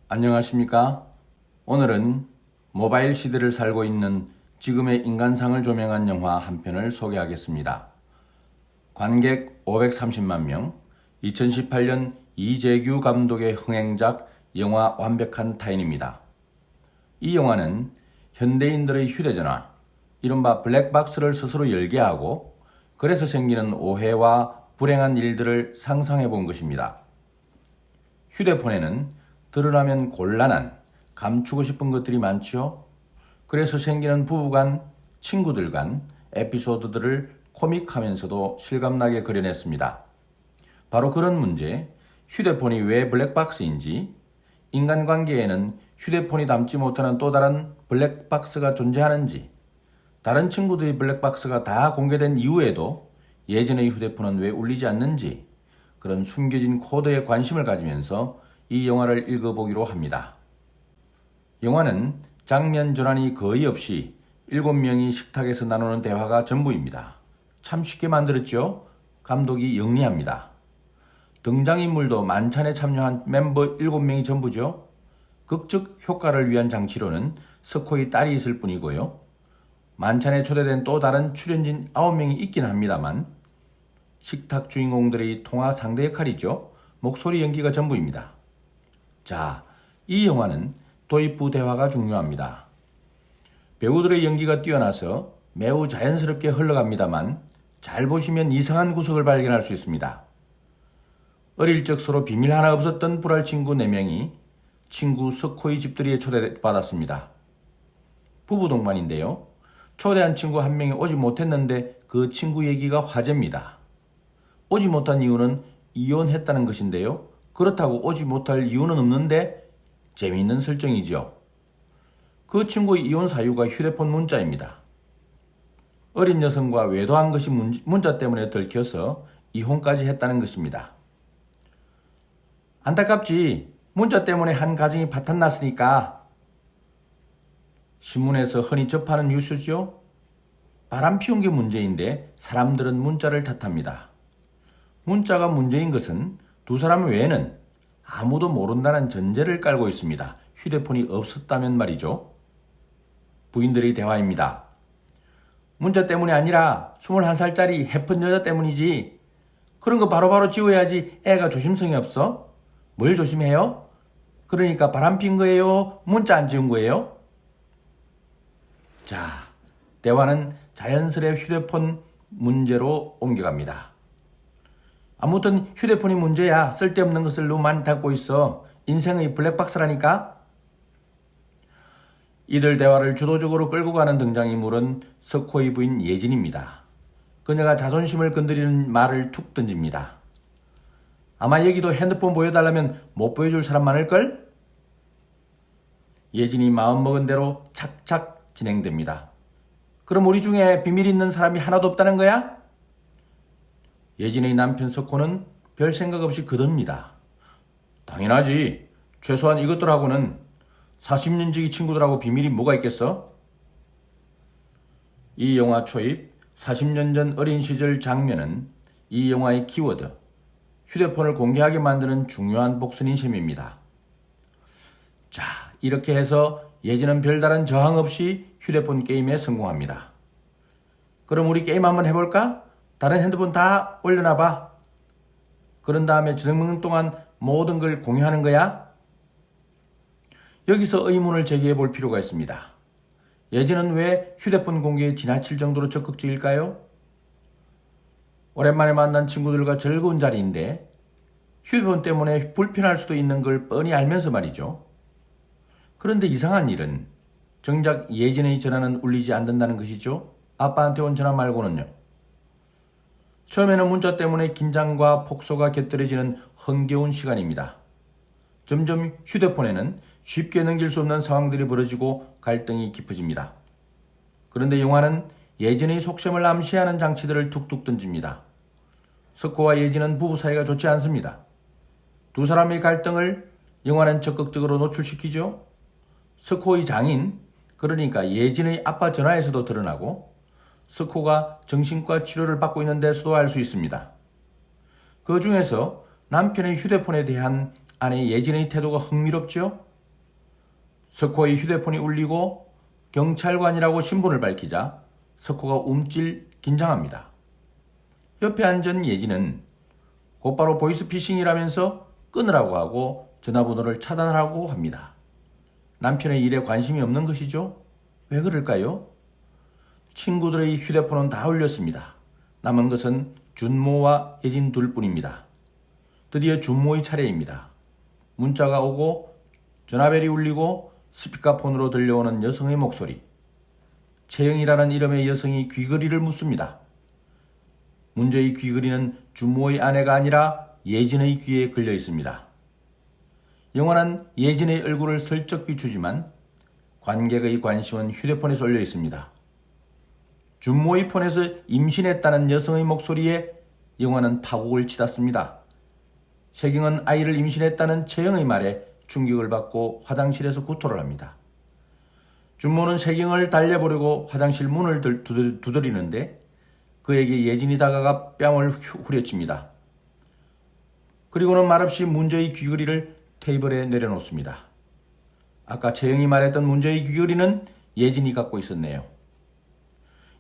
안녕하십니까? 오늘은 모바일 시대를 살고 있는 지금의 인간상을 조명한 영화 한 편을 소개하겠습니다. 관객 530만 명, 2018년 이재규 감독의 흥행작 영화 완벽한 타인입니다. 이 영화는 현대인들의 휴대전화, 이른바 블랙박스를 스스로 열게 하고 그래서 생기는 오해와 불행한 일들을 상상해 본 것입니다. 휴대폰에는 드러나면 곤란한, 감추고 싶은 것들이 많지요. 그래서 생기는 부부간, 친구들 간 에피소드들을 코믹하면서도 실감나게 그려냈습니다. 바로 그런 문제, 휴대폰이 왜 블랙박스인지, 인간관계에는 휴대폰이 담지 못하는 또 다른 블랙박스가 존재하는지, 다른 친구들의 블랙박스가 다 공개된 이후에도 예전의 휴대폰은 왜 울리지 않는지, 그런 숨겨진 코드에 관심을 가지면서 이 영화를 읽어보기로 합니다. 영화는 장면 전환이 거의 없이 7명이 식탁에서 나누는 대화가 전부입니다. 참 쉽게 만들었죠? 감독이 영리합니다. 등장인물도 만찬에 참여한 멤버 7명이 전부죠. 극적 효과를 위한 장치로는 스코의 딸이 있을 뿐이고요. 만찬에 초대된 또 다른 출연진 9명이 있긴 합니다만 식탁 주인공들의 통화 상대 역할이죠. 목소리 연기가 전부입니다. 자, 이 영화는 도입부 대화가 중요합니다. 배우들의 연기가 뛰어나서 매우 자연스럽게 흘러갑니다만 잘 보시면 이상한 구석을 발견할 수 있습니다. 어릴 적 서로 비밀 하나 없었던 불알 친구 4명이 친구 스코의 집들이에 초대받았습니다. 부부 동반인데요. 초대한 친구 1명이 오지 못했는데 그 친구 얘기가 화제입니다. 오지 못한 이유는 이혼했다는 것인데요. 그렇다고 오지 못할 이유는 없는데 재미있는 설정이죠. 그 친구의 이혼 사유가 휴대폰 문자입니다. 어린 여성과 외도한 것이 문자 때문에 들켜서 이혼까지 했다는 것입니다. 안타깝지. 문자 때문에 한 가정이 파탄났으니까. 신문에서 흔히 접하는 뉴스죠. 바람 피운 게 문제인데 사람들은 문자를 탓합니다. 문자가 문제인 것은 두 사람 외에는 아무도 모른다는 전제를 깔고 있습니다. 휴대폰이 없었다면 말이죠. 부인들의 대화입니다. 문자 때문이 아니라 21살짜리 해픈 여자 때문이지. 그런 거 바로바로 지워야지. 애가 조심성이 없어? 뭘 조심해요? 그러니까 바람 핀 거예요? 문자 안 지운 거예요? 자, 대화는 자연스레 휴대폰 문제로 옮겨갑니다. 아무튼 휴대폰이 문제야. 쓸데없는 것을 너무 많이 담고 있어. 인생의 블랙박스라니까. 이들 대화를 주도적으로 끌고 가는 등장인물은 석호의 부인 예진입니다. 그녀가 자존심을 건드리는 말을 툭 던집니다. 아마 여기도 핸드폰 보여달라면 못 보여줄 사람 많을걸? 예진이 마음먹은 대로 착착 진행됩니다. 그럼 우리 중에 비밀 있는 사람이 하나도 없다는 거야? 예진의 남편 석호는 별 생각 없이 그럽니다. 당연하지. 최소한 이것들하고는 40년 지기 친구들하고 비밀이 뭐가 있겠어? 이 영화 초입 40년 전 어린 시절 장면은 이 영화의 키워드, 휴대폰을 공개하게 만드는 중요한 복선인 셈입니다. 자, 이렇게 해서 예진은 별다른 저항 없이 휴대폰 게임에 성공합니다. 그럼 우리 게임 한번 해볼까? 다른 핸드폰 다 올려놔봐. 그런 다음에 저녁 먹는 동안 모든 걸 공유하는 거야? 여기서 의문을 제기해 볼 필요가 있습니다. 예진은 왜 휴대폰 공개에 지나칠 정도로 적극적일까요? 오랜만에 만난 친구들과 즐거운 자리인데 휴대폰 때문에 불편할 수도 있는 걸 뻔히 알면서 말이죠. 그런데 이상한 일은 정작 예진의 전화는 울리지 않는다는 것이죠. 아빠한테 온 전화 말고는요. 처음에는 문자 때문에 긴장과 폭소가 곁들여지는 흥겨운 시간입니다. 점점 휴대폰에는 쉽게 넘길 수 없는 상황들이 벌어지고 갈등이 깊어집니다. 그런데 영화는 예진의 속셈을 암시하는 장치들을 툭툭 던집니다. 석호와 예진은 부부 사이가 좋지 않습니다. 두 사람의 갈등을 영화는 적극적으로 노출시키죠. 석호의 장인, 그러니까 예진의 아빠 전화에서도 드러나고 석호가 정신과 치료를 받고 있는 데서도 알 수 있습니다. 그 중에서 남편의 휴대폰에 대한 아내 예진의 태도가 흥미롭죠. 석호의 휴대폰이 울리고 경찰관이라고 신분을 밝히자 석호가 움찔 긴장합니다. 옆에 앉은 예진은 곧바로 보이스피싱이라면서 끊으라고 하고 전화번호를 차단하라고 합니다. 남편의 일에 관심이 없는 것이죠? 왜 그럴까요? 친구들의 휴대폰은 다 울렸습니다. 남은 것은 준모와 예진 둘뿐입니다. 드디어 준모의 차례입니다. 문자가 오고 전화벨이 울리고 스피커폰으로 들려오는 여성의 목소리. 채영이라는 이름의 여성이 귀걸이를 묻습니다. 문제의 귀걸이는 준모의 아내가 아니라 예진의 귀에 걸려 있습니다. 영화는 예진의 얼굴을 슬쩍 비추지만 관객의 관심은 휴대폰에 쏠려 있습니다. 준모의 폰에서 임신했다는 여성의 목소리에 영화는 파국을 치닫습니다. 세경은 아이를 임신했다는 채영의 말에 충격을 받고 화장실에서 구토를 합니다. 준모는 세경을 달래보려고 화장실 문을 두드리는데 그에게 예진이 다가가 뺨을 후려칩니다. 그리고는 말없이 문제의 귀걸이를 테이블에 내려놓습니다. 아까 채영이 말했던 문제의 귀걸이는 예진이 갖고 있었네요.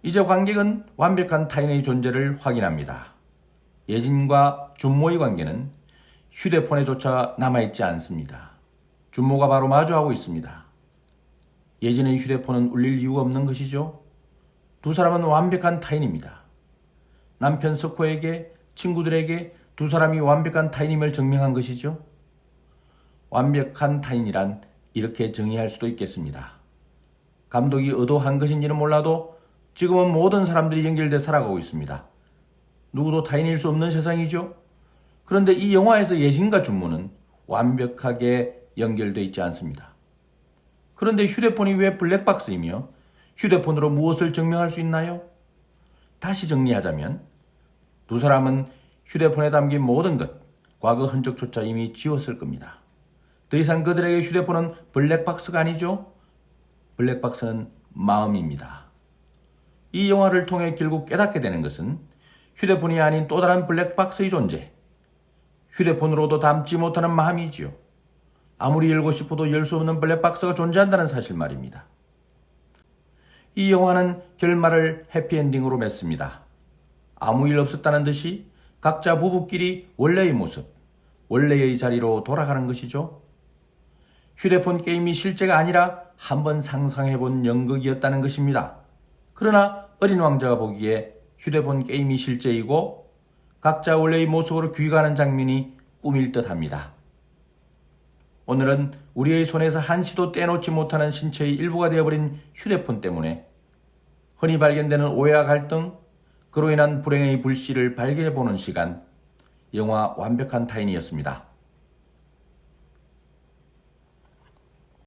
이제 관객은 완벽한 타인의 존재를 확인합니다. 예진과 준모의 관계는 휴대폰에조차 남아있지 않습니다. 준모가 바로 마주하고 있습니다. 예진의 휴대폰은 울릴 이유가 없는 것이죠. 두 사람은 완벽한 타인입니다. 남편 석호에게, 친구들에게 두 사람이 완벽한 타인임을 증명한 것이죠. 완벽한 타인이란 이렇게 정의할 수도 있겠습니다. 감독이 의도한 것인지는 몰라도 지금은 모든 사람들이 연결돼 살아가고 있습니다. 누구도 타인일 수 없는 세상이죠. 그런데 이 영화에서 예진과 준모는 완벽하게 연결돼 있지 않습니다. 그런데 휴대폰이 왜 블랙박스이며 휴대폰으로 무엇을 증명할 수 있나요? 다시 정리하자면 두 사람은 휴대폰에 담긴 모든 것, 과거 흔적조차 이미 지웠을 겁니다. 더 이상 그들에게 휴대폰은 블랙박스가 아니죠. 블랙박스는 마음입니다. 이 영화를 통해 결국 깨닫게 되는 것은 휴대폰이 아닌 또 다른 블랙박스의 존재, 휴대폰으로도 담지 못하는 마음이지요. 아무리 열고 싶어도 열 수 없는 블랙박스가 존재한다는 사실 말입니다. 이 영화는 결말을 해피엔딩으로 맺습니다. 아무 일 없었다는 듯이 각자 부부끼리 원래의 모습, 원래의 자리로 돌아가는 것이죠. 휴대폰 게임이 실제가 아니라 한번 상상해본 연극이었다는 것입니다. 그러나 어린 왕자가 보기에 휴대폰 게임이 실제이고 각자 원래의 모습으로 귀가하는 장면이 꿈일 듯합니다. 오늘은 우리의 손에서 한시도 떼놓지 못하는 신체의 일부가 되어버린 휴대폰 때문에 흔히 발견되는 오해와 갈등, 그로 인한 불행의 불씨를 발견해보는 시간, 영화 완벽한 타인이었습니다.